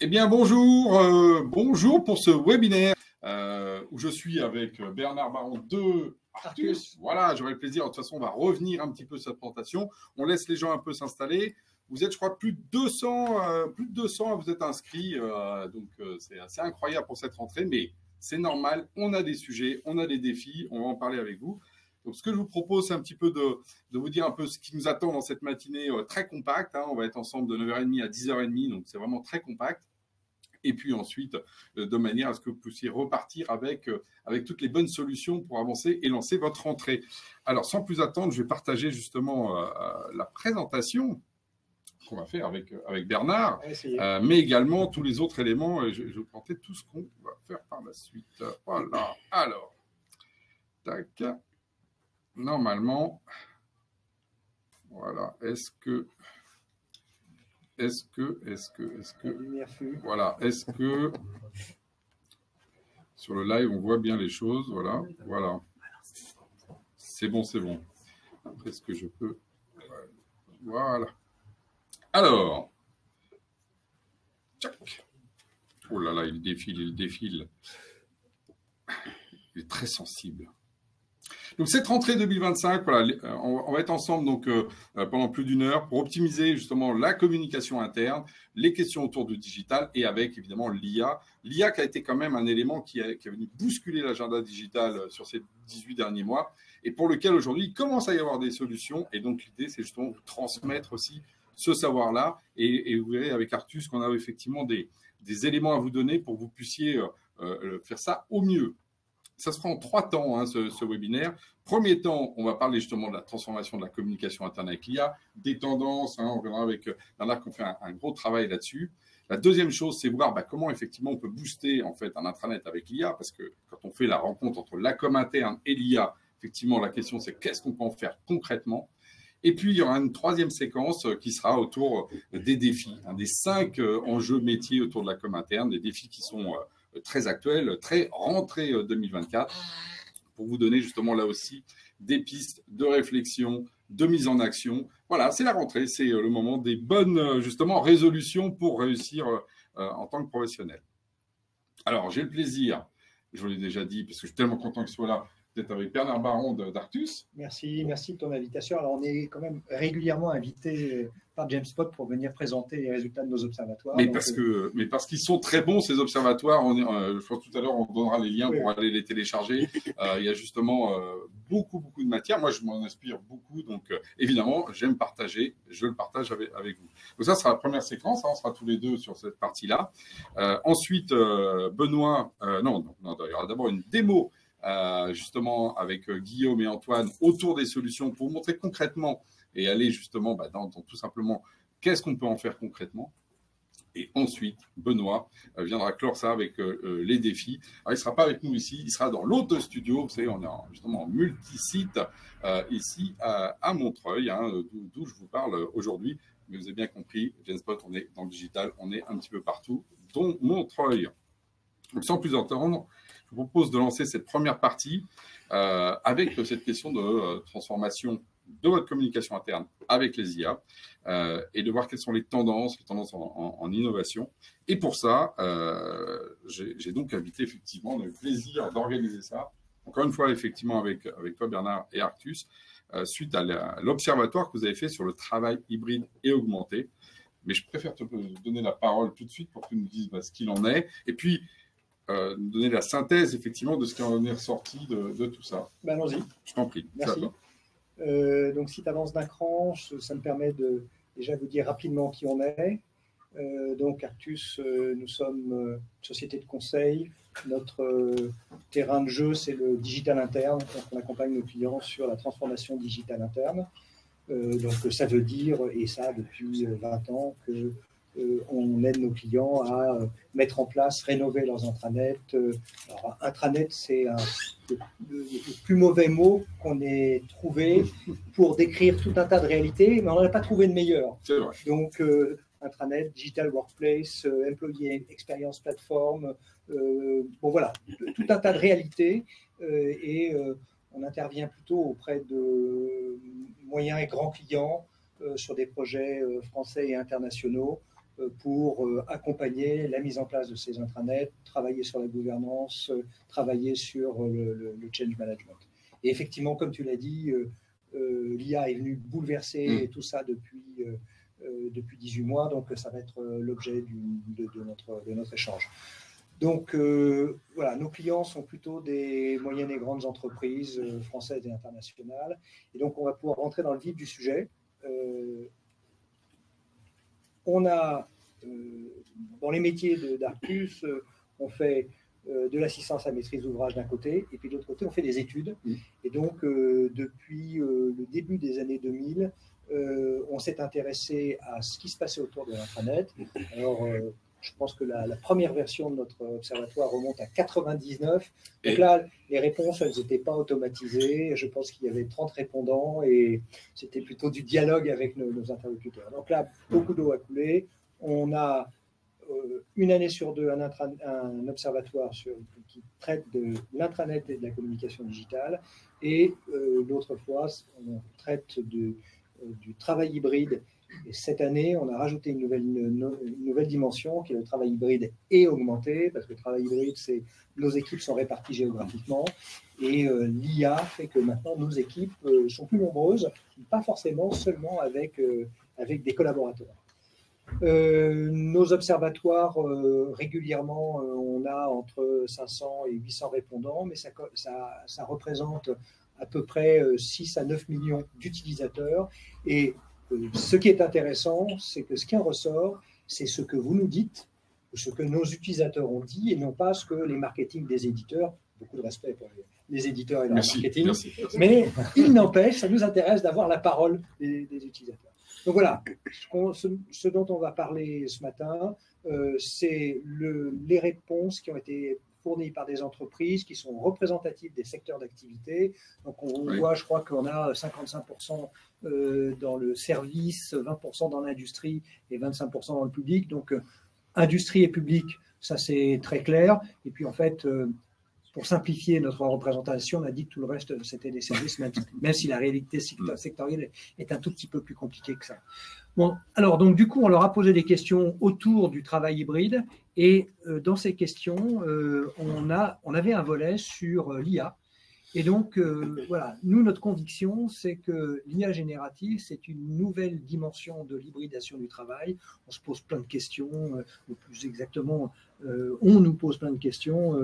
Eh bien, bonjour, bonjour pour ce webinaire où je suis avec Bernard Baron de Artus. Voilà, j'aurai le plaisir. De toute façon, on va revenir un petit peu sur cette présentation. On laisse les gens un peu s'installer. Vous êtes, je crois, plus de 200 à vous êtes inscrits. Donc, c'est assez incroyable pour cette rentrée, mais c'est normal. On a des sujets, on a des défis. On va en parler avec vous. Donc, ce que je vous propose, c'est un petit peu de vous dire un peu ce qui nous attend dans cette matinée très compacte. On va être ensemble de 9h30 à 10h30, donc c'est vraiment très compact. Et puis ensuite, de manière à ce que vous puissiez repartir avec toutes les bonnes solutions pour avancer et lancer votre rentrée. Alors, sans plus attendre, je vais partager justement la présentation qu'on va faire avec Bernard, mais également tous les autres éléments. Je vais vous présenter tout ce qu'on va faire par la suite. Voilà. Alors, tac. Normalement, voilà. Est-ce que voilà, est-ce que sur le live on voit bien les choses? Voilà, c'est bon. Après, est-ce que je peux, voilà. Alors, tchac. Oh là là, il défile. Il est très sensible. Donc, cette rentrée 2025, voilà, on va être ensemble donc, pendant plus d'une heure pour optimiser justement la communication interne, les questions autour du digital et avec évidemment l'IA. L'IA qui a été quand même un élément qui est venu bousculer l'agenda digital sur ces 18 derniers mois et pour lequel aujourd'hui il commence à y avoir des solutions. Et donc, l'idée, c'est justement de vous transmettre aussi ce savoir-là. Et vous verrez avec Artus qu'on a effectivement des éléments à vous donner pour que vous puissiez faire ça au mieux. Ça se fera en 3 temps, ce webinaire. Premier temps, on va parler justement de la transformation de la communication interne avec l'IA, des tendances. On verra avec Bernard qu'on fait un gros travail là-dessus. La deuxième chose, c'est voir comment effectivement on peut booster en fait un intranet avec l'IA, parce que quand on fait la rencontre entre la com interne et l'IA, effectivement la question c'est qu'est-ce qu'on peut en faire concrètement. Et puis il y aura une troisième séquence qui sera autour des défis, des 5 enjeux métiers autour de la com interne, des défis qui sont très actuel, très rentrée 2024, pour vous donner justement là aussi des pistes de réflexion, de mise en action. Voilà, c'est la rentrée, c'est le moment des bonnes justement résolutions pour réussir en tant que professionnel. Alors, j'ai le plaisir, je vous l'ai déjà dit, parce que je suis tellement content qu'il soit là, d'être avec Bernard Baron d'Artus. Merci de ton invitation. Alors, on est quand même régulièrement invité par James Spot pour venir présenter les résultats de nos observatoires. Mais parce qu'ils sont très bons, ces observatoires. Je pense tout à l'heure, on donnera les liens pour aller les télécharger. Il y a justement beaucoup de matière. Moi, je m'en inspire beaucoup. Donc, évidemment, j'aime partager. Je le partage avec vous. Donc, ça sera la première séquence. On sera tous les deux sur cette partie-là. Ensuite, Benoît, il y aura d'abord une démo justement avec Guillaume et Antoine autour des solutions pour vous montrer concrètement et aller justement dans tout simplement qu'est-ce qu'on peut en faire concrètement. Et ensuite, Benoît viendra clore ça avec les défis. Alors, il ne sera pas avec nous ici, il sera dans l'autre studio. Vous savez, on est justement en multi-site ici à Montreuil, d'où je vous parle aujourd'hui. Mais vous avez bien compris, Genspot, on est dans le digital, on est un petit peu partout, dont Montreuil. Donc, sans plus attendre, je vous propose de lancer cette première partie avec cette question de transformation de votre communication interne avec les IA et de voir quelles sont les tendances en innovation. Et pour ça, j'ai donc invité effectivement le plaisir d'organiser ça. Encore une fois, effectivement, avec toi, Bernard et Artus, suite à l'observatoire que vous avez fait sur le travail hybride et augmenté. Mais je préfère te donner la parole tout de suite pour que tu nous dises ce qu'il en est. Et puis, nous donner la synthèse, effectivement, de ce qui en est ressorti de tout ça. Allons-y. Je t'en prie. Merci. Donc, si tu avances d'un cran, ça me permet de déjà vous dire rapidement qui on est. Donc, Artus, nous sommes une société de conseil. Notre terrain de jeu, c'est le digital interne. Donc, on accompagne nos clients sur la transformation digitale interne. Donc, ça veut dire, et ça depuis 20 ans, que on aide nos clients à mettre en place, rénover leurs intranets. Alors, intranet, c'est le plus mauvais mot qu'on ait trouvé pour décrire tout un tas de réalités, mais on n'en a pas trouvé de meilleur. Donc, intranet, digital workplace, employee experience platform, bon voilà, tout un tas de réalités et on intervient plutôt auprès de moyens et grands clients sur des projets français et internationaux pour accompagner la mise en place de ces intranets, travailler sur la gouvernance, travailler sur le change management. Et effectivement, comme tu l'as dit, l'IA est venue bouleverser tout ça depuis 18 mois, donc ça va être l'objet de notre échange. Donc voilà, nos clients sont plutôt des moyennes et grandes entreprises françaises et internationales. Et donc on va pouvoir rentrer dans le vif du sujet. On a, dans les métiers d'Arcus, on fait de l'assistance à maîtrise d'ouvrage d'un côté, et puis de l'autre côté, on fait des études. Et donc, depuis le début des années 2000, on s'est intéressé à ce qui se passait autour de l'intranet. Alors, je pense que la première version de notre observatoire remonte à 99. Donc là, les réponses, elles n'étaient pas automatisées. Je pense qu'il y avait 30 répondants et c'était plutôt du dialogue avec nos interlocuteurs. Donc là, beaucoup d'eau a coulé. On a une année sur deux un observatoire qui traite de l'intranet et de la communication digitale. Et l'autre fois, on traite du travail hybride. Et cette année, on a rajouté une nouvelle dimension qui est le travail hybride et augmenté, parce que le travail hybride, c'est nos équipes sont réparties géographiquement, et l'IA fait que maintenant nos équipes sont plus nombreuses, pas forcément seulement avec des collaborateurs. Nos observatoires, régulièrement, on a entre 500 et 800 répondants, mais ça représente à peu près 6 à 9 millions d'utilisateurs. Et ce qui est intéressant, c'est que ce qui en ressort, c'est ce que vous nous dites, ce que nos utilisateurs ont dit, et non pas ce que les marketing des éditeurs, beaucoup de respect pour les éditeurs et leur marketing, mais il n'empêche, ça nous intéresse d'avoir la parole des utilisateurs. Donc voilà, ce dont on va parler ce matin, c'est les réponses qui ont été fournies par des entreprises qui sont représentatives des secteurs d'activité. Donc on voit, je crois qu'on a 55% dans le service, 20% dans l'industrie et 25% dans le public. Donc industrie et public, ça c'est très clair. Et puis en fait, pour simplifier notre représentation, on a dit que tout le reste, c'était des services, même si la réalité sectorielle est un tout petit peu plus compliquée que ça. Bon, alors, donc, du coup, on leur a posé des questions autour du travail hybride. Et dans ces questions, on avait un volet sur l'IA. Et donc, voilà, nous, notre conviction, c'est que l'IA générative, c'est une nouvelle dimension de l'hybridation du travail. On se pose plein de questions, ou plus exactement, on nous pose plein de questions,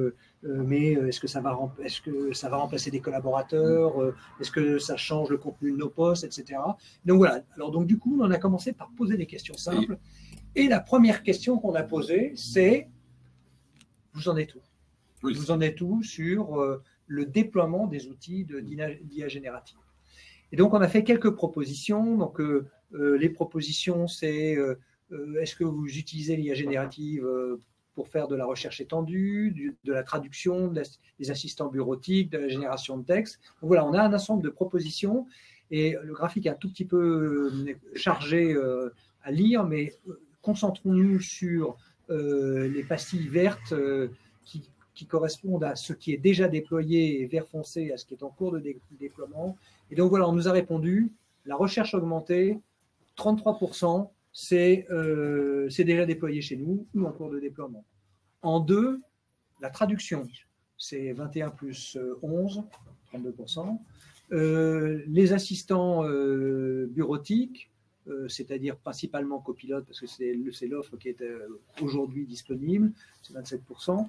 mais est-ce que ça va remplacer des collaborateurs, est-ce que ça change le contenu de nos postes, etc. Donc voilà, alors donc du coup, on a commencé par poser des questions simples. Et la première question qu'on a posée, c'est, vous en êtes où? Vous en êtes où sur le déploiement des outils d'IA générative? Et donc, on a fait quelques propositions. Donc, les propositions, c'est est-ce que vous utilisez l'IA générative pour faire de la recherche étendue, de la traduction, des assistants bureautiques, de la génération de texte? Donc, voilà, on a un ensemble de propositions et le graphique est un tout petit peu chargé à lire, mais concentrons-nous sur les pastilles vertes qui correspondent à ce qui est déjà déployé et vert foncé à ce qui est en cours de déploiement. Et donc voilà, on nous a répondu, la recherche augmentée, 33%, c'est déjà déployé chez nous ou en cours de déploiement. En deux, la traduction, c'est 21 plus 11, 32%. Les assistants bureautiques, c'est-à-dire principalement copilote, parce que c'est l'offre qui est aujourd'hui disponible, c'est 27%.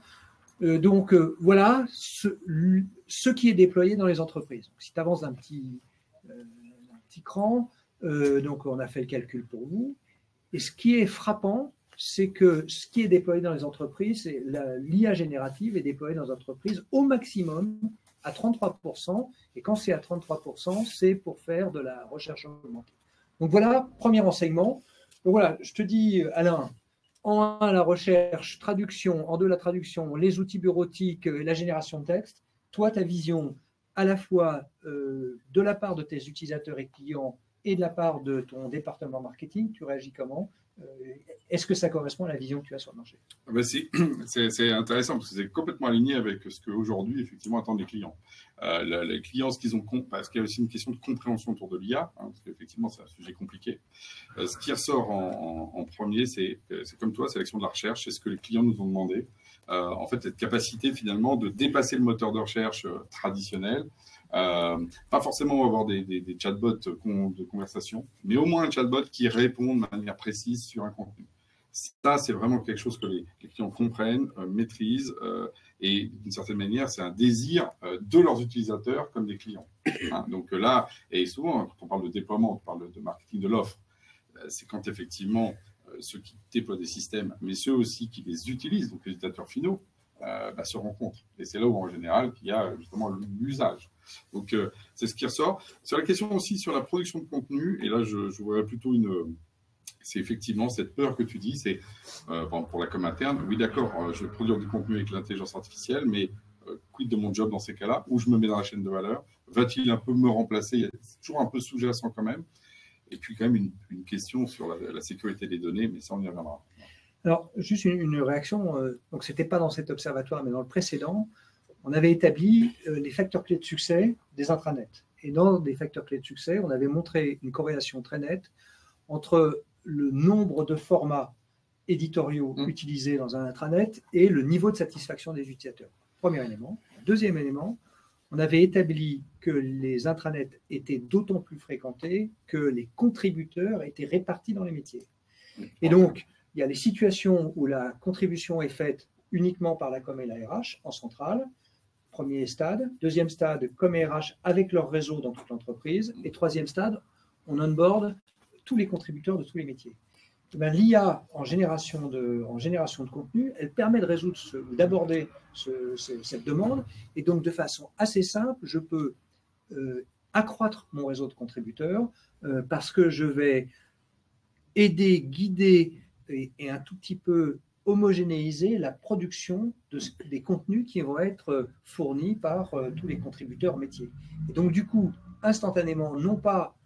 Donc, voilà ce qui est déployé dans les entreprises. Donc, si tu avances d'un petit cran, donc on a fait le calcul pour vous. Et ce qui est frappant, c'est que ce qui est déployé dans les entreprises, c'est l'IA générative est déployée dans les entreprises au maximum à 33%. Et quand c'est à 33%, c'est pour faire de la recherche augmentée. Donc voilà, premier enseignement. Donc voilà, je te dis, Alain, en 1, la recherche, traduction, en 2, la traduction, les outils bureautiques et la génération de texte. Toi, ta vision à la fois de la part de tes utilisateurs et clients et de la part de ton département marketing, tu réagis comment? Est-ce que ça correspond à la vision que tu as sur le marché? Ben c'est intéressant parce que c'est complètement aligné avec ce qu'aujourd'hui, effectivement, attendent les clients. Les clients, ce qu'ils ont, parce qu'il y a aussi une question de compréhension autour de l'IA, hein, parce qu'effectivement, c'est un sujet compliqué. Ce qui ressort en premier, c'est comme toi, c'est l'action de la recherche, c'est ce que les clients nous ont demandé. En fait, cette capacité, finalement, de dépasser le moteur de recherche traditionnel. Pas forcément avoir des chatbots de conversation, mais au moins un chatbot qui répond de manière précise sur un contenu. Ça, c'est vraiment quelque chose que les clients comprennent, maîtrisent, et d'une certaine manière, c'est un désir de leurs utilisateurs comme des clients. Hein, donc là, et souvent, quand on parle de déploiement, on parle de marketing de l'offre, c'est quand effectivement ceux qui déploient des systèmes, mais ceux aussi qui les utilisent, donc les utilisateurs finaux, se rencontrent. Et c'est là où, en général, qu'il y a justement l'usage. Donc, c'est ce qui ressort. Sur la question aussi sur la production de contenu, et là, je voudrais plutôt c'est effectivement cette peur que tu dis, c'est pour la com interne, oui d'accord, je vais produire du contenu avec l'intelligence artificielle, mais quid de mon job dans ces cas-là, où je me mets dans la chaîne de valeur, va-t-il un peu me remplacer? C'est toujours un peu sous-jacent quand même. Et puis quand même une question sur la sécurité des données, mais ça on y reviendra. Alors, juste une réaction, donc ce n'était pas dans cet observatoire, mais dans le précédent, on avait établi les facteurs clés de succès des intranets. Et dans des facteurs clés de succès, on avait montré une corrélation très nette entre le nombre de formats éditoriaux utilisés dans un intranet et le niveau de satisfaction des utilisateurs. Premier élément. Deuxième élément, on avait établi que les intranets étaient d'autant plus fréquentés que les contributeurs étaient répartis dans les métiers. Et donc, il y a les situations où la contribution est faite uniquement par la com et la RH en centrale, premier stade. Deuxième stade, com et RH avec leur réseau dans toute l'entreprise. Et troisième stade, on onboard tous les contributeurs de tous les métiers. L'IA en génération de contenu, elle permet de résoudre, d'aborder cette demande. Et donc, de façon assez simple, je peux accroître mon réseau de contributeurs parce que je vais aider, guider et un tout petit peu homogénéiser la production des contenus qui vont être fournis par tous les contributeurs métiers. Et donc, du coup, instantanément, non pas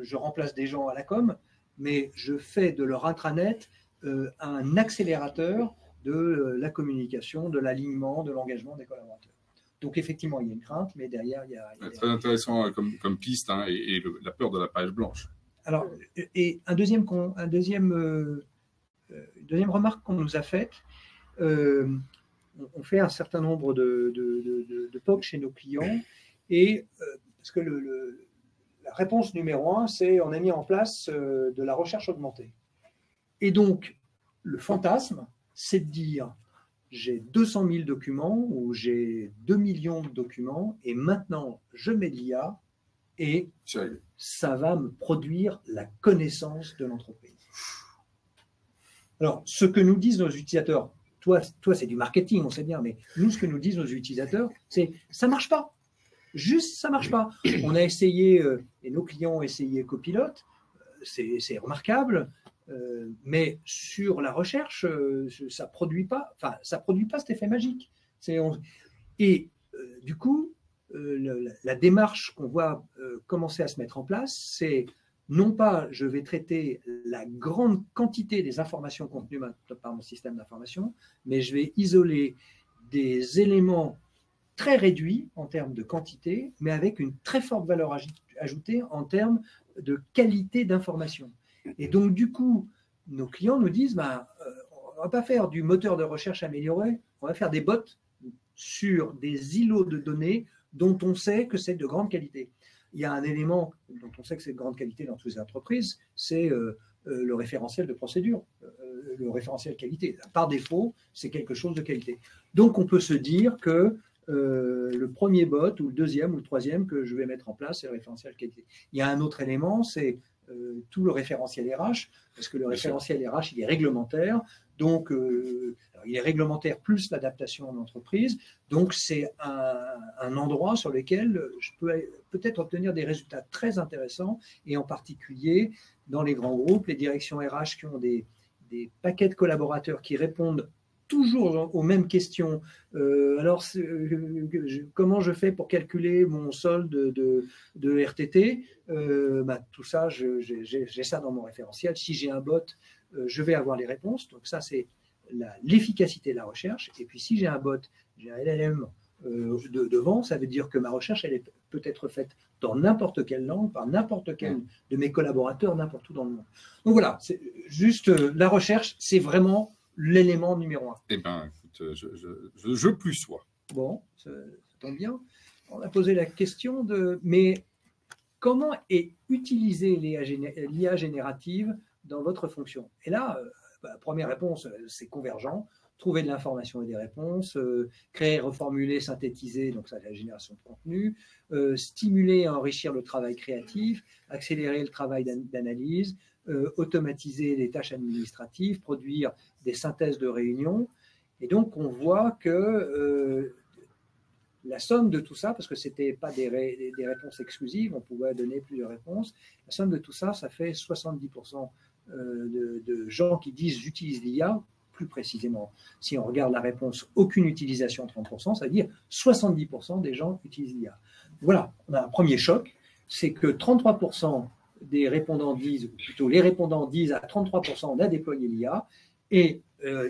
je remplace des gens à la com, mais je fais de leur intranet un accélérateur de la communication, de l'alignement, de l'engagement des collaborateurs. Donc, effectivement, il y a une crainte, mais derrière, il y a… Très intéressant comme piste, hein, et la peur de la page blanche. Alors, et une deuxième remarque qu'on nous a faite, on fait un certain nombre de POC chez nos clients, et parce que la réponse numéro 1, c'est on a mis en place de la recherche augmentée. Et donc, le fantasme, c'est de dire j'ai 200 000 documents ou j'ai 2 millions de documents et maintenant je mets de l'IA et ça va me produire la connaissance de l'entreprise. Alors, ce que nous disent nos utilisateurs, toi c'est du marketing, on sait bien, mais nous, ce que nous disent nos utilisateurs, c'est ça ne marche pas. Juste, ça ne marche pas. On a essayé, et nos clients ont essayé Copilot, c'est remarquable, mais sur la recherche, ça ne produit pas cet effet magique. Du coup, la démarche qu'on voit commencer à se mettre en place, c'est non pas je vais traiter la grande quantité des informations contenues par mon système d'information, mais je vais isoler des éléments très réduit en termes de quantité, mais avec une très forte valeur ajoutée en termes de qualité d'information. Et donc, du coup, nos clients nous disent, on ne va pas faire du moteur de recherche amélioré, on va faire des bots sur des îlots de données dont on sait que c'est de grande qualité. Il y a un élément dont on sait que c'est de grande qualité dans toutes les entreprises, c'est le référentiel de procédure, le référentiel qualité. Par défaut, c'est quelque chose de qualité. Donc, on peut se dire que le premier bot ou le deuxième ou le troisième que je vais mettre en place, c'est le référentiel qualité. Il y a un autre élément, c'est tout le référentiel RH, parce que le référentiel RH, il est réglementaire, donc il est réglementaire plus l'adaptation en entreprise, donc c'est un endroit sur lequel je peux peut-être obtenir des résultats très intéressants, et en particulier dans les grands groupes, les directions RH qui ont des paquets de collaborateurs qui répondent toujours aux mêmes questions. Alors, comment je fais pour calculer mon solde de RTT? Tout ça, j'ai ça dans mon référentiel. Si j'ai un bot je vais avoir les réponses. Donc ça, c'est l'efficacité de la recherche. Et puis si j'ai un bot, j'ai un LLM devant, ça veut dire que ma recherche, elle peut être faite dans n'importe quelle langue, par n'importe quel de mes collaborateurs, n'importe où dans le monde. Donc voilà, c'est juste la recherche, c'est vraiment l'élément numéro 1. Eh bien, écoute, je plus sois. Bon, ça tombe bien. On a posé la question mais comment est utilisée l'IA générative dans votre fonction? Et là, première réponse, c'est convergent. Trouver de l'information et des réponses, créer, reformuler, synthétiser, donc ça, c'est la génération de contenu, stimuler et enrichir le travail créatif, accélérer le travail d'analyse, automatiser les tâches administratives, produire des synthèses de réunions. Et donc, on voit que la somme de tout ça, parce que ce n'était pas des réponses exclusives, on pouvait donner plusieurs réponses, la somme de tout ça, ça fait 70% de gens qui disent « j'utilise l'IA ». Plus précisément, si on regarde la réponse « aucune utilisation » 30%, ça veut dire 70% des gens utilisent l'IA. Voilà, on a un premier choc, c'est que 33% des répondants disent, ou plutôt les répondants disent à 33% on a déployé l'IA, et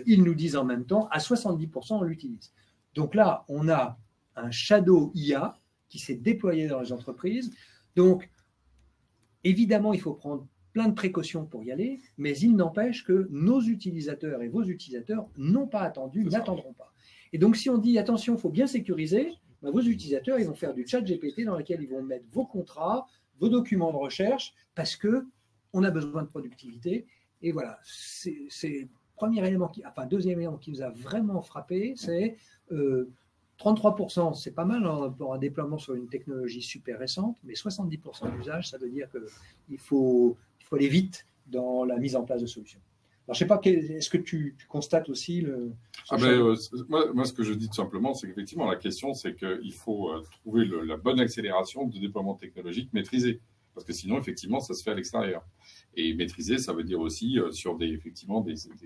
ils nous disent en même temps à 70% on l'utilise. Donc là, on a un shadow IA qui s'est déployé dans les entreprises. Donc, évidemment, il faut prendre plein de précautions pour y aller, mais il n'empêche que nos utilisateurs et vos utilisateurs n'ont pas attendu, n'attendront pas. Et donc, si on dit, attention, il faut bien sécuriser, ben, vos utilisateurs, ils vont faire du chat GPT dans lequel ils vont mettre vos contrats, vos documents de recherche, parce qu'on a besoin de productivité. Et voilà, c'est le premier élément, deuxième élément qui nous a vraiment frappé, c'est 33%, c'est pas mal pour un déploiement sur une technologie super récente, mais 70% d'usage, ça veut dire qu'il faut aller vite dans la mise en place de solutions. Alors, je ne sais pas, est-ce que tu constates aussi moi, ce que je dis tout simplement, c'est qu'effectivement, la question, c'est qu'il faut trouver la bonne accélération de déploiement technologique maîtrisée. Parce que sinon, effectivement, ça se fait à l'extérieur. Et maîtriser, ça veut dire aussi sur des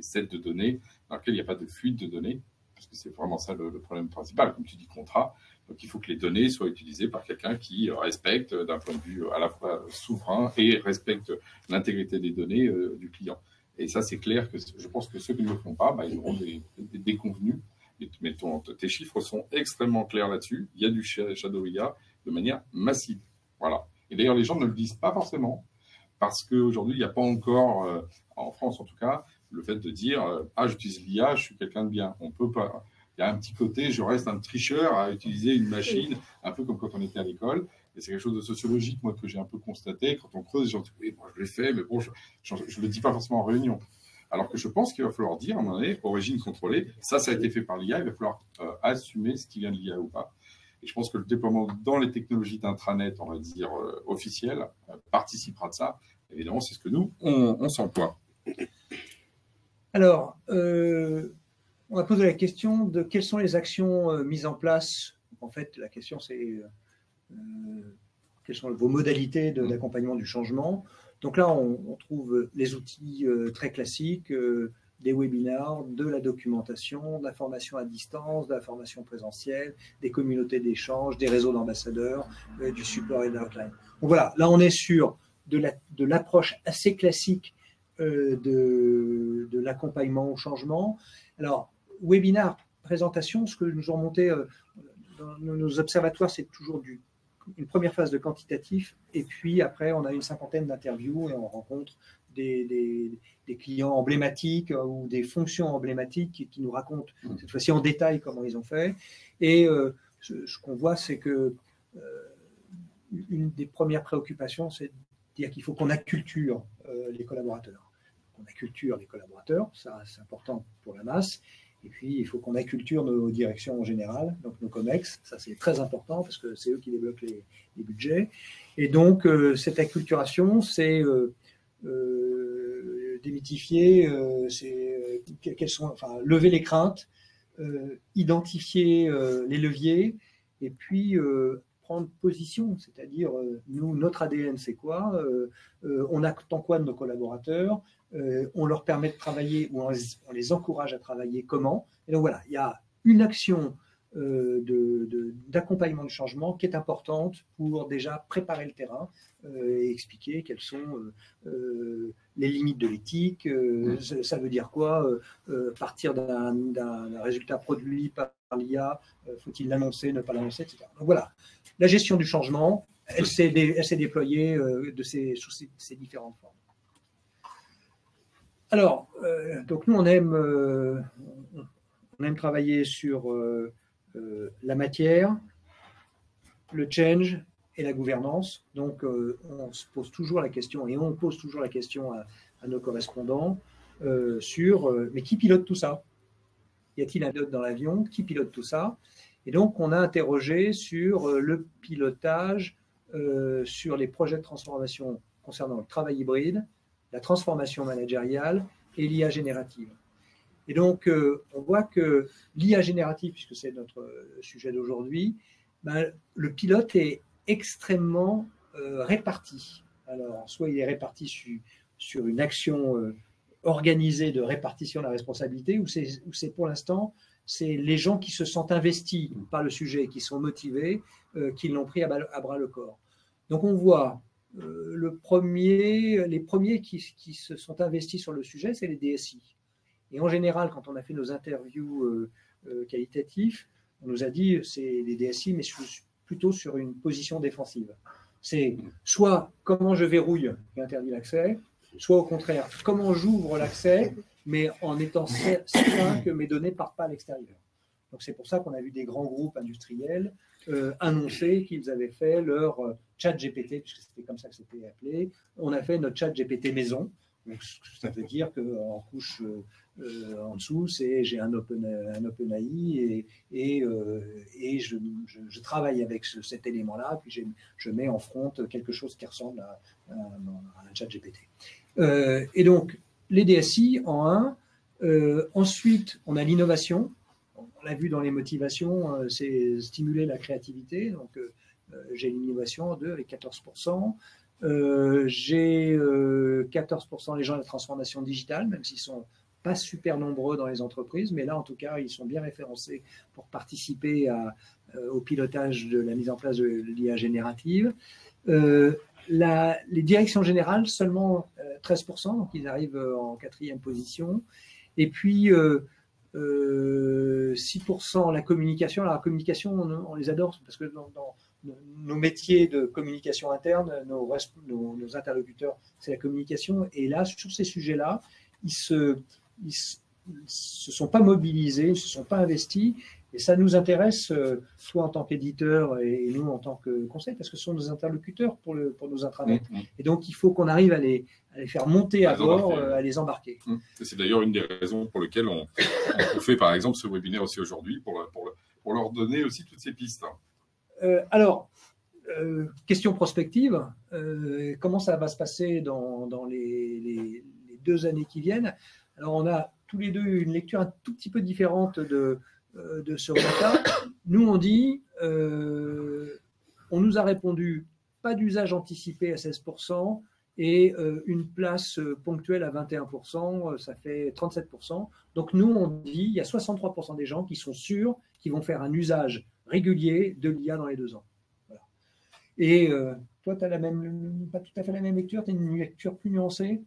sets de données dans lesquels il n'y a pas de fuite de données. Parce que c'est vraiment ça le problème principal, comme tu dis, contrat. Donc, il faut que les données soient utilisées par quelqu'un qui respecte, d'un point de vue à la fois souverain et respecte l'intégrité des données du client. Et ça, c'est clair que je pense que ceux qui ne le font pas, ils auront des déconvenus. Mais tes chiffres sont extrêmement clairs là-dessus. Il y a du shadow IA de manière massive. Voilà. Et d'ailleurs, les gens ne le disent pas forcément parce qu'aujourd'hui, il n'y a pas encore, en France en tout cas, le fait de dire j'utilise l'IA, je suis quelqu'un de bien. On peut pas. Il y a un petit côté, je reste un tricheur à utiliser une machine, un peu comme quand on était à l'école. Et c'est quelque chose de sociologique, moi, que j'ai un peu constaté. Quand on creuse, les gens disent oui, moi, je l'ai fait, mais bon, je ne le dis pas forcément en réunion. Alors que je pense qu'il va falloir dire, à un moment donné, origine contrôlée, ça a été fait par l'IA, il va falloir assumer ce qui vient de l'IA ou pas. Et je pense que le déploiement dans les technologies d'intranet, on va dire officielles, participera de ça. Évidemment, c'est ce que nous, on s'emploie. Alors, on va poser la question de quelles sont les actions mises en place. En fait, la question, c'est quelles sont vos modalités d'accompagnement du changement. Donc là, on trouve les outils très classiques, des webinars, de la documentation, de la formation à distance, de la formation présentielle, des communautés d'échange, des réseaux d'ambassadeurs, du support et de l'outline. Donc voilà, là, on est sur de l'approche assez classique de l'accompagnement au changement. Alors, webinar, présentation, ce que nous ont remonté dans nos observatoires, c'est toujours une première phase de quantitatif, et puis après, on a une 50aine d'interviews et on rencontre des clients emblématiques ou des fonctions emblématiques qui nous racontent cette fois-ci en détail comment ils ont fait. Et ce qu'on voit, c'est que une des premières préoccupations, c'est de dire qu'il faut qu'on acculture les collaborateurs. On acculture les collaborateurs, ça c'est important pour la masse. Et puis, il faut qu'on acculture nos directions en général, donc nos COMEX. Ça, c'est très important parce que c'est eux qui débloquent les budgets. Et donc, cette acculturation, c'est démythifier, lever les craintes, identifier les leviers et puis prendre position. C'est-à-dire, nous, notre ADN, c'est quoi? On attend quoi de nos collaborateurs? On leur permet de travailler ou on les encourage à travailler comment. Et donc voilà, il y a une action d'accompagnement du changement qui est importante pour déjà préparer le terrain et expliquer quelles sont les limites de l'éthique. Ça veut dire quoi partir d'un résultat produit par l'IA, faut-il l'annoncer, ne pas l'annoncer, etc. Donc voilà, la gestion du changement, elle s'est déployée sous ces différentes formes. Alors, donc nous, on aime travailler sur la matière, le change et la gouvernance. Donc, on se pose toujours la question, et on pose toujours la question à nos correspondants sur mais qui pilote tout ça? Y a-t-il un pilote dans l'avion? Qui pilote tout ça? Et donc, on a interrogé sur le pilotage, sur les projets de transformation concernant le travail hybride, la transformation managériale et l'IA générative. Et donc, on voit que l'IA générative, puisque c'est notre sujet d'aujourd'hui, ben, le pilote est extrêmement réparti. Alors, soit il est réparti sur une action organisée de répartition de la responsabilité, ou c'est pour l'instant, c'est les gens qui se sentent investis par le sujet, qui sont motivés, qui l'ont pris à bras le corps. Donc, on voit les premiers qui se sont investis sur le sujet, c'est les DSI. Et en général, quand on a fait nos interviews qualitatives, on nous a dit c'est les DSI, mais plutôt sur une position défensive. C'est soit comment je verrouille et interdis l'accès, soit au contraire, comment j'ouvre l'accès, mais en étant certain que mes données ne partent pas à l'extérieur. Donc c'est pour ça qu'on a vu des grands groupes industriels annoncer qu'ils avaient fait leur chat GPT, puisque c'était comme ça que c'était appelé. On a fait notre chat GPT maison. Donc, ça veut dire qu'en couche en dessous, j'ai un OpenAI et je travaille avec cet élément-là, puis je mets en front quelque chose qui ressemble à un chat GPT. Et donc, les DSI en un. Ensuite, on a l'innovation. On l'a vu dans les motivations, c'est stimuler la créativité. Donc, j'ai l'innovation en 2 avec 14%. J'ai 14% les gens de la transformation digitale, même s'ils ne sont pas super nombreux dans les entreprises, mais là, en tout cas, ils sont bien référencés pour participer au pilotage de la mise en place de l'IA générative. Les directions générales, seulement 13%, donc ils arrivent en 4e position. Et puis, 6% la communication. Alors, la communication, on les adore parce que dans nos métiers de communication interne, nos interlocuteurs, c'est la communication. Et là, sur ces sujets-là, ils se sont pas mobilisés, ils ne se sont pas investis. Et ça nous intéresse, toi en tant qu'éditeur et nous en tant que conseil, parce que ce sont nos interlocuteurs pour nos intranets. Et donc, il faut qu'on arrive à les faire monter à bord, à les embarquer. C'est d'ailleurs une des raisons pour lesquelles on fait, par exemple, ce webinaire aussi aujourd'hui, pour leur donner aussi toutes ces pistes. Alors, question prospective, comment ça va se passer dans les 2 années qui viennent? Alors, on a tous les deux une lecture un tout petit peu différente de ce résultat. Nous, on dit, on nous a répondu, pas d'usage anticipé à 16% et une place ponctuelle à 21%, ça fait 37%. Donc, nous, on dit, il y a 63% des gens qui sont sûrs qu'ils vont faire un usage régulier de l'IA dans les 2 ans. Voilà. Et toi, tu n'as pas tout à fait la même lecture, tu as une lecture plus nuancée?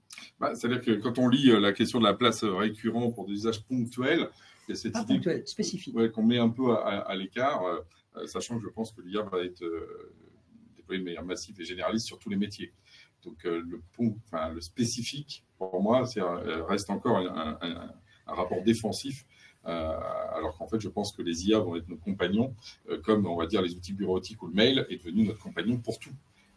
C'est-à-dire que quand on lit la question de la place récurrent pour des usages ponctuels, il y a cette idée spécifique. Qu'on met un peu à l'écart, sachant que je pense que l'IA va être déployée de manière massive et généraliste sur tous les métiers. Donc, le spécifique, pour moi, reste encore un rapport défensif, alors qu'en fait, je pense que les IA vont être nos compagnons, comme, on va dire, les outils bureautiques ou le mail est devenu notre compagnon pour tout.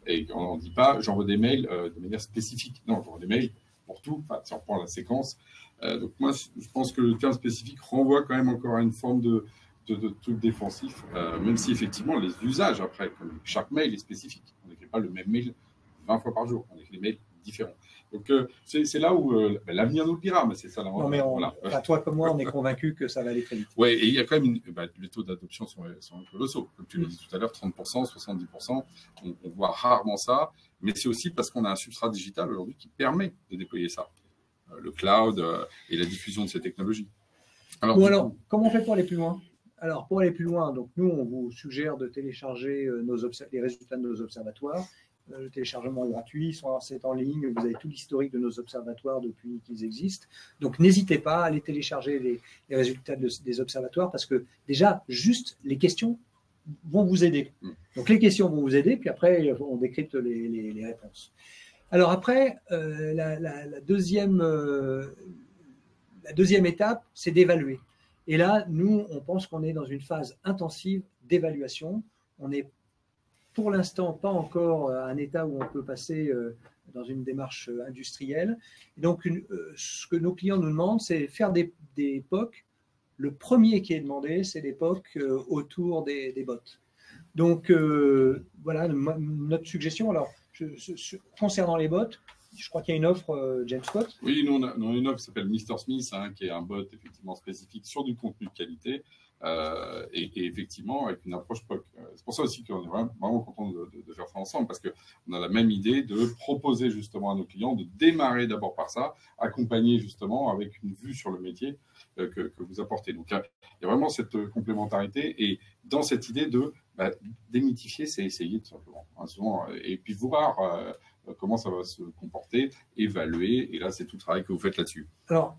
Et on ne dit pas, j'envoie des mails de manière spécifique. Non, j'envoie des mails pour tout, si on reprend la séquence. Donc, moi, je pense que le terme spécifique renvoie quand même encore à une forme de truc défensif, même si effectivement, les usages après, comme chaque mail est spécifique. On n'écrit pas le même mail 20 fois par jour, on écrit des mails différents. Donc, c'est là où l'avenir nous le dira, mais c'est ça l'avantage. Non, mais toi comme moi, on est convaincus que ça va aller très vite. Oui, et il y a quand même les taux d'adoption sont colossaux. Comme tu l'as dit tout à l'heure, 30%, 70%, on voit rarement ça, mais c'est aussi parce qu'on a un substrat digital aujourd'hui qui permet de déployer ça. Le cloud et la diffusion de ces technologies. Alors, comment on fait pour aller plus loin? Alors, pour aller plus loin, donc nous, on vous suggère de télécharger les résultats de nos observatoires. Le téléchargement est gratuit, c'est en ligne, vous avez tout l'historique de nos observatoires depuis qu'ils existent. Donc, n'hésitez pas à aller télécharger les résultats des observatoires parce que déjà, juste les questions vont vous aider. Donc, les questions vont vous aider, puis après, on décrypte les réponses. Alors après, la deuxième étape, c'est d'évaluer. Et là, nous, on pense qu'on est dans une phase intensive d'évaluation. On n'est pour l'instant pas encore à un état où on peut passer dans une démarche industrielle. Et donc, ce que nos clients nous demandent, c'est faire des POC. Le premier qui est demandé, c'est des POC autour des bots. Donc, voilà notre suggestion. Alors, concernant les bots, je crois qu'il y a une offre James Scott. Oui, nous, on a une offre qui s'appelle Mr. Smith, qui est un bot effectivement spécifique sur du contenu de qualité et effectivement avec une approche POC. C'est pour ça aussi qu'on est vraiment content de faire ça ensemble parce qu'on a la même idée de proposer justement à nos clients de démarrer d'abord par ça, accompagner justement avec une vue sur le métier que vous apportez. Donc, il y a vraiment cette complémentarité et dans cette idée de démythifier, c'est essayer tout simplement. Souvent, et puis voir comment ça va se comporter, évaluer, et là, c'est tout le travail que vous faites là-dessus. Alors,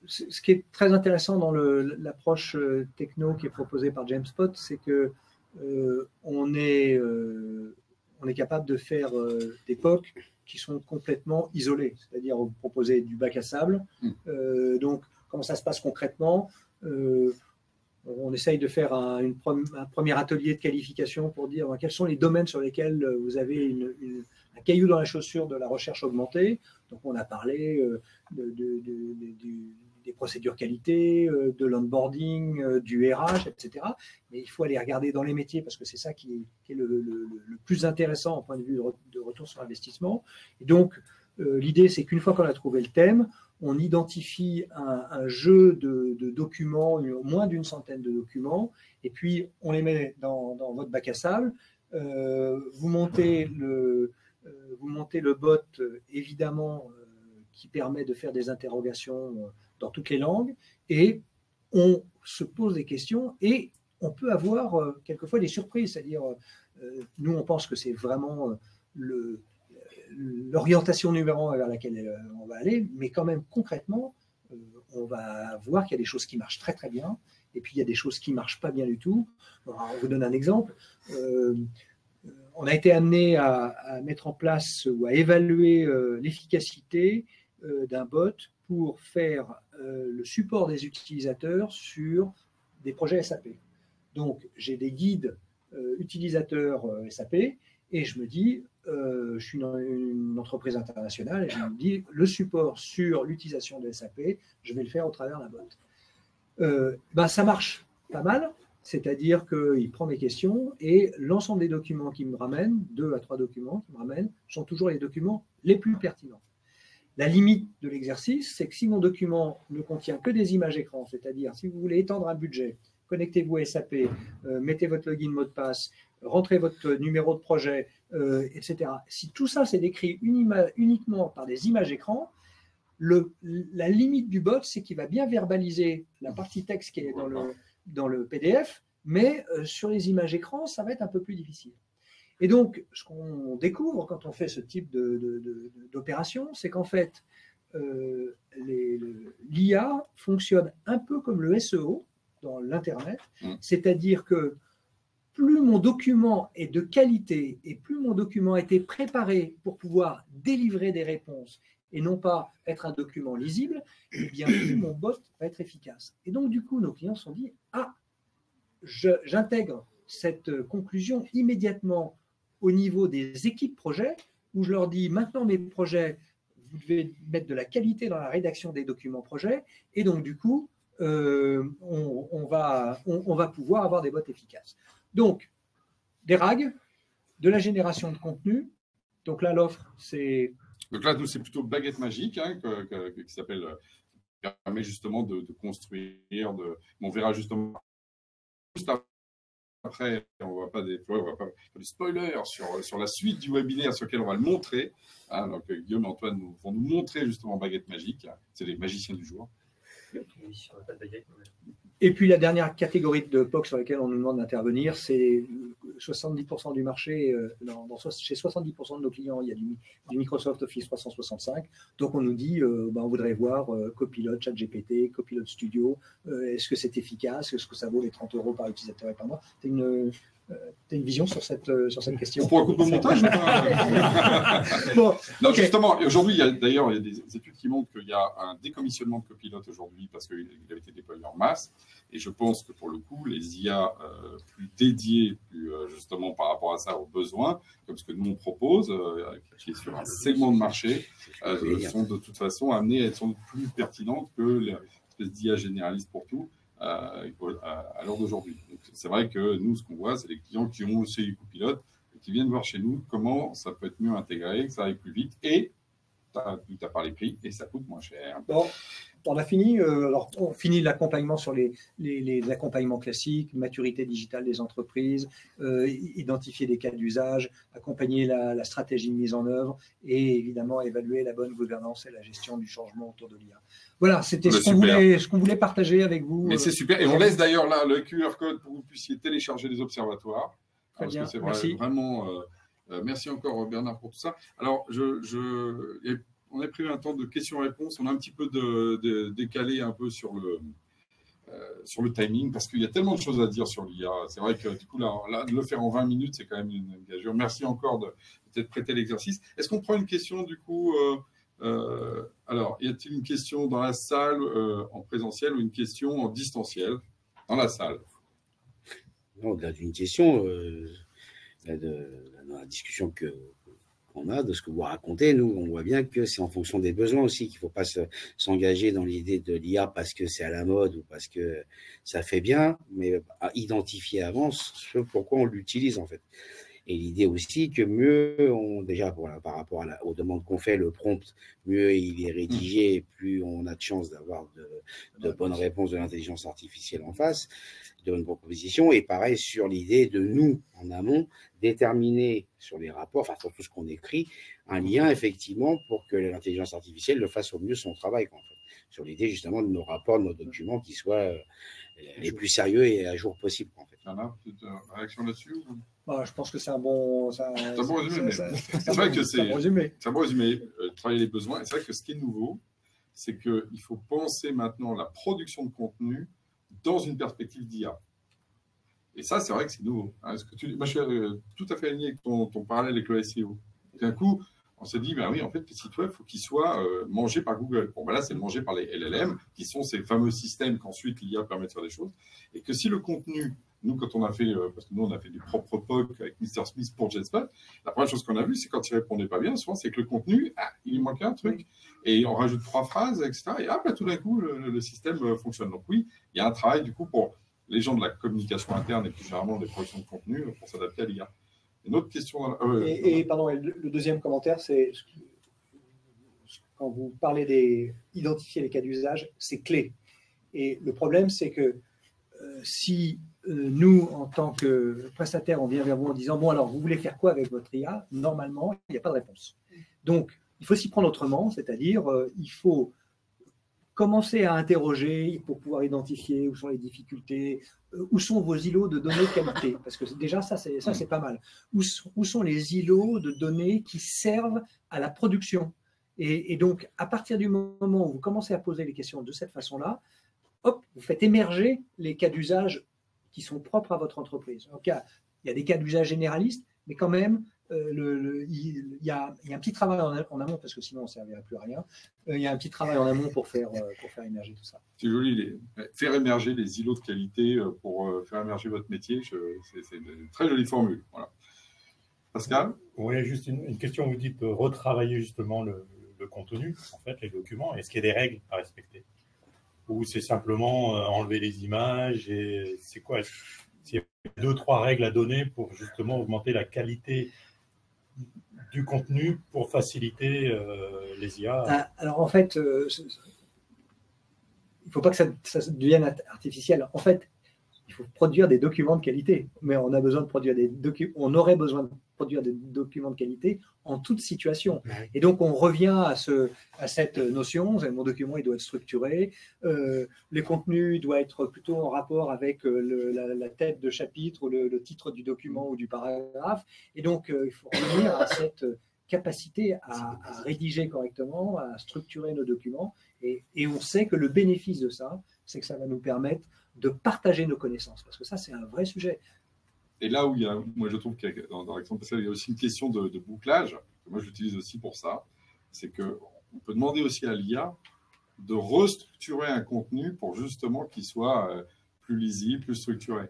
ce qui est très intéressant dans l'approche techno qui est proposée par James Spot, c'est que on est capable de faire des POC qui sont complètement isolés, c'est-à-dire vous proposez du bac à sable. Donc, comment ça se passe concrètement? On essaye de faire un premier atelier de qualification pour dire quels sont les domaines sur lesquels vous avez un caillou dans la chaussure de la recherche augmentée. Donc, on a parlé des procédures qualité, de l'onboarding, du RH, etc. Mais il faut aller regarder dans les métiers parce que c'est ça qui est le plus intéressant au point de vue de retour sur investissement. Et donc, l'idée, c'est qu'une fois qu'on a trouvé le thème, on identifie un jeu de documents, au moins d'une centaine de documents, et puis on les met dans votre bac à sable. Vous montez le bot, évidemment, qui permet de faire des interrogations dans toutes les langues, et on se pose des questions, et on peut avoir quelquefois des surprises, c'est-à-dire, nous, on pense que c'est vraiment l'orientation numéro 1 vers laquelle on va aller, mais quand même concrètement, on va voir qu'il y a des choses qui marchent très très bien, et puis il y a des choses qui ne marchent pas bien du tout. Alors, on vous donne un exemple. On a été amené à mettre en place ou à évaluer l'efficacité d'un bot pour faire le support des utilisateurs sur des projets SAP. Donc, j'ai des guides utilisateurs SAP, et je me dis, je suis une entreprise internationale et je me dis, le support sur l'utilisation de SAP, je vais le faire au travers d'un bot. Ça marche pas mal, c'est-à-dire qu'il prend mes questions et l'ensemble des documents qu'il me ramène, 2 à 3 documents qu'il me ramène, sont toujours les documents les plus pertinents. La limite de l'exercice, c'est que si mon document ne contient que des images écran, c'est-à-dire si vous voulez étendre un budget, connectez-vous à SAP, mettez votre login, mot de passe, rentrez votre numéro de projet, etc. Si tout ça c'est décrit uniquement par des images écran, la limite du bot, c'est qu'il va bien verbaliser la partie texte qui est dans le PDF, mais sur les images écran, ça va être un peu plus difficile. Et donc, ce qu'on découvre quand on fait ce type d'opération, c'est qu'en fait, l'IA fonctionne un peu comme le SEO dans l'Internet, c'est-à-dire que plus mon document est de qualité et plus mon document a été préparé pour pouvoir délivrer des réponses et non pas être un document lisible, eh bien plus mon bot va être efficace. Et donc, du coup, nos clients se sont dit, j'intègre cette conclusion immédiatement au niveau des équipes projets, où je leur dis, maintenant mes projets, vous devez mettre de la qualité dans la rédaction des documents projets, et donc du coup, on va pouvoir avoir des bots efficaces. Donc, des RAG, de la génération de contenu. Donc là, l'offre, c'est... Donc là, nous, c'est plutôt Baguette Magique, qui s'appelle, permet justement de construire, on verra justement juste après, on ne va pas déployer, on va pas faire du spoiler sur la suite du webinaire sur lequel on va le montrer. Donc Guillaume et Antoine vont nous montrer justement Baguette Magique, c'est les magiciens du jour. Oui, on n'a pas de baguette. Et puis la dernière catégorie de POC sur laquelle on nous demande d'intervenir, c'est 70% du marché. Chez 70% de nos clients, il y a du Microsoft Office 365. Donc on nous dit, on voudrait voir Copilot, ChatGPT, Copilot Studio. Est-ce que c'est efficace? Est-ce que ça vaut les 30 € par utilisateur et par mois? Tu as une vision sur cette question? On pourra couper au montage ou pas? Bon, non, okay. Justement, aujourd'hui, d'ailleurs, il y a des études qui montrent qu'il y a un décommissionnement de Copilot aujourd'hui parce qu'il avait été déployé en masse. Et je pense que pour le coup, les IA plus dédiées, justement par rapport à ça, aux besoins, comme ce que nous on propose, qui est sur un segment de marché, sont de toute façon amenées à être sans doute plus pertinentes que l'espèce d'IA généraliste pour tout à l'heure d'aujourd'hui. C'est vrai que nous, ce qu'on voit, c'est les clients qui ont essayé Copilot et qui viennent voir chez nous comment ça peut être mieux intégré, que ça aille plus vite et tu as parlé prix et ça coûte moins cher. Bon. On a fini. Alors, on finit l'accompagnement sur les accompagnements classiques, maturité digitale des entreprises, identifier des cas d'usage, accompagner la stratégie de mise en œuvre et évidemment évaluer la bonne gouvernance et la gestion du changement autour de l'IA. Voilà, c'était ce qu'on voulait partager avec vous. Mais c'est super. Et on laisse d'ailleurs là le QR code pour que vous puissiez télécharger les observatoires. Très bien, parce que merci. Vraiment, merci encore Bernard pour tout ça. Alors, on a prévu un temps de questions-réponses. On a un petit peu décalé un peu sur le timing parce qu'il y a tellement de choses à dire sur l'IA. C'est vrai que du coup, là, de le faire en 20 minutes, c'est quand même une gageure. Merci encore de peut-être prêter l'exercice. Est-ce qu'on prend une question du coup alors, y a-t-il une question dans la salle en présentiel ou une question en distanciel dans la salle? Non, au-delà d'une question, dans la discussion qu'on a, de ce que vous racontez, nous, on voit bien que c'est en fonction des besoins aussi, qu'il ne faut pas s'engager dans l'idée de l'IA parce que c'est à la mode ou parce que ça fait bien, mais à identifier avant ce pourquoi on l'utilise en fait. Et l'idée aussi que mieux, déjà par rapport aux demandes qu'on fait, le prompt, mieux il est rédigé, plus on a de chances d'avoir de bonnes réponses de l'intelligence artificielle en face, de bonnes propositions. Et pareil sur l'idée de nous, en amont, déterminer sur les rapports, enfin sur tout ce qu'on écrit, un lien effectivement pour que l'intelligence artificielle le fasse au mieux son travail. En fait. Sur l'idée justement de nos rapports, de nos documents qui soient les plus sérieux et à jour possible. En fait. Anna, petite réaction là-dessus Je pense que c'est un bon résumé. C'est vrai que c'est un bon résumé. Travailler les besoins. Et c'est vrai que ce qui est nouveau, c'est qu'il faut penser maintenant la production de contenu dans une perspective d'IA. Et ça, c'est vrai que c'est nouveau. Moi, je suis tout à fait aligné avec ton parallèle avec le SEO. D'un coup, on s'est dit, ben oui, en fait, le site web, il faut qu'il soit mangé par Google. Bon, ben là, c'est mangé par les LLM, qui sont ces fameux systèmes qu'ensuite l'IA permet de faire des choses. Et que si le contenu, nous, quand on a fait, parce que nous, on a fait du propre POC avec Mr. Smith pour JetSpot, la première chose qu'on a vue, c'est quand il répondait pas bien, souvent, c'est que le contenu, il lui manquait un truc. Et on rajoute 3 phrases, etc. Et hop, là, tout d'un coup, le système fonctionne. Donc oui, il y a un travail, du coup, pour les gens de la communication interne et plus généralement des productions de contenu pour s'adapter à l'IA. Une autre question. Pardon, le deuxième commentaire, c'est quand vous parlez d'identifier les cas d'usage, c'est clé. Et le problème, c'est que si nous, en tant que prestataire, on vient vers vous en disant, bon, alors, vous voulez faire quoi avec votre IA? Normalement, il n'y a pas de réponse. Donc, il faut s'y prendre autrement, c'est-à-dire, il faut commencer à interroger pour pouvoir identifier où sont les difficultés, où sont vos îlots de données de qualité, parce que déjà, ça, c'est pas mal. Où sont les îlots de données qui servent à la production? Et donc, à partir du moment où vous commencez à poser les questions de cette façon-là, hop, vous faites émerger les cas d'usage qui sont propres à votre entreprise. Donc, il y a des cas d'usage généralistes, mais quand même, il y a un petit travail en amont, parce que sinon on ne servirait plus à rien. Il y a un petit travail en amont pour faire émerger tout ça. C'est joli, faire émerger les îlots de qualité pour faire émerger votre métier, c'est une très jolie formule. Voilà. Pascal? Oui, juste une question. Vous dites retravailler justement le contenu, en fait, les documents. Est-ce qu'il y a des règles à respecter? Ou c'est simplement enlever les images et c'est quoi? S'il y a 2-3 règles à donner pour justement augmenter la qualité du contenu pour faciliter les IA? Alors en fait, il ne faut pas que ça devienne artificiel. En fait, il faut produire des documents de qualité, mais on a besoin de produire on aurait besoin de produire des documents de qualité en toute situation. Et donc, on revient à cette notion, mon document, il doit être structuré, les contenus doivent être plutôt en rapport avec la tête de chapitre ou le titre du document ou du paragraphe. Et donc, il faut revenir à cette capacité à rédiger correctement, à structurer nos documents. Et on sait que le bénéfice de ça, c'est que ça va nous permettre de partager nos connaissances, parce que ça, c'est un vrai sujet. Et là où moi je trouve que dans l'exemple passé, il y a aussi une question de bouclage, que moi j'utilise aussi pour ça, c'est qu'on peut demander aussi à l'IA de restructurer un contenu pour justement qu'il soit plus lisible, plus structuré.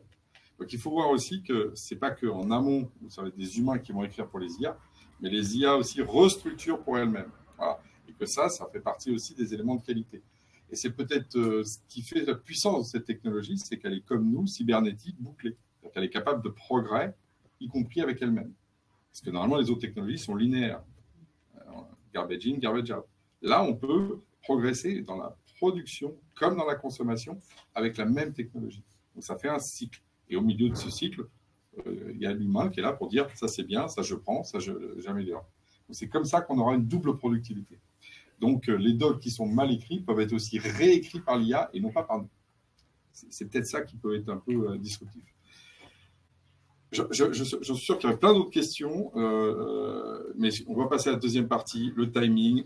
Donc il faut voir aussi que ce n'est pas qu'en amont, ça va être des humains qui vont écrire pour les IA, mais les IA aussi restructurent pour elles-mêmes. Voilà. Et que ça fait partie aussi des éléments de qualité. Et c'est peut-être ce qui fait la puissance de cette technologie, c'est qu'elle est comme nous, cybernétique, bouclée. C'est-à-dire qu'elle est capable de progrès, y compris avec elle-même. Parce que normalement, les autres technologies sont linéaires. Garbage in, garbage out. Là, on peut progresser dans la production comme dans la consommation avec la même technologie. Donc, ça fait un cycle. Et au milieu de ce cycle, il y a l'humain qui est là pour dire ça c'est bien, ça je prends, ça j'améliore. C'est comme ça qu'on aura une double productivité. Donc, les docs qui sont mal écrits peuvent être aussi réécrits par l'IA et non pas par nous. C'est peut-être ça qui peut être un peu disruptif. Je suis sûr qu'il y aurait plein d'autres questions, mais on va passer à la deuxième partie, le timing,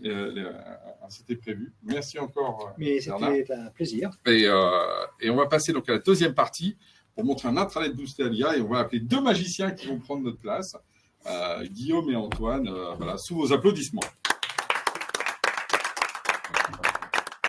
c'était prévu. Merci encore, mais c'était un plaisir. Et on va passer donc à la deuxième partie pour montrer un intranet boosté à l'IA, et on va appeler deux magiciens qui vont prendre notre place, Guillaume et Antoine, voilà, sous vos applaudissements.